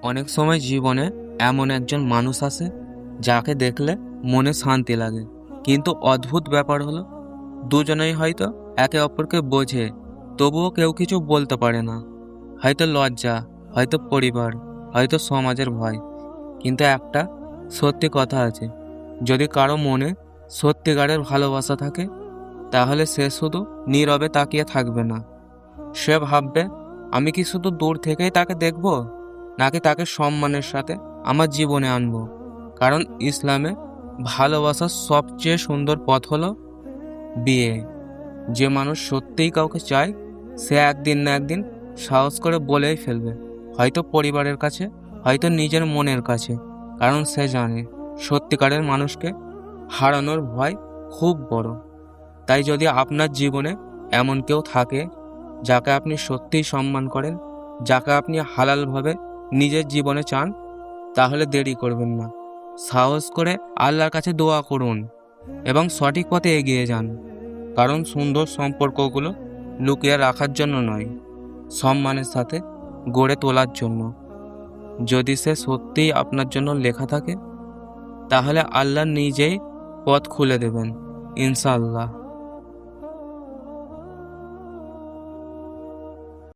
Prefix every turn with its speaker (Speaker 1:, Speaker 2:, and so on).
Speaker 1: অনেক সময় জীবনে এমন একজন মানুষ আসে যাকে দেখলে মনে শান্তি লাগে, কিন্তু অদ্ভুত ব্যাপার হলো দুজনেই হয়তো একে অপরকে বোঝে, তবুও কেউ কিছু বলতে পারে না। হয়তো লজ্জা, হয়তো পরিবার, হয়তো সমাজের ভয়। কিন্তু একটা সত্যি কথা আছে, যদি কারো মনে সত্যিকারের ভালোবাসা থাকে তাহলে সে শুধু নীরবে তাকিয়ে থাকবে না। সে ভাববে, আমি কি শুধু দূর থেকেই তাকে দেখব, নাকি তাকে সম্মানের সাথে আমার জীবনে আনবো। কারণ ইসলামে ভালোবাসার সবচেয়ে সুন্দর পথ হলো বিয়ে। যে মানুষ সত্যিই কাউকে চায় সে একদিন না একদিন সাহস করে বলেই ফেলবে, হয়তো পরিবারের কাছে, হয়তো নিজের মনের কাছে। কারণ সে জানে সত্যিকারের মানুষকে হারানোর ভয় খুব বড়। তাই যদি আপনার জীবনে এমন কেউ থাকে যাকে আপনি সত্যিই সম্মান করেন, যাকে আপনি হালালভাবে নিজের জীবনে চান, তাহলে দেরি করবেন না। সাহস করে আল্লাহর কাছে দোয়া করুন এবং সঠিক পথে এগিয়ে যান। কারণ সুন্দর সম্পর্কগুলো লুকিয়ে রাখার জন্য নয়, সম্মানের সাথে গড়ে তোলার জন্য। যদি সে সত্যিই আপনার জন্য লেখা থাকে তাহলে আল্লাহ নিজেই পথ খুলে দেবেন, ইনশাআল্লাহ।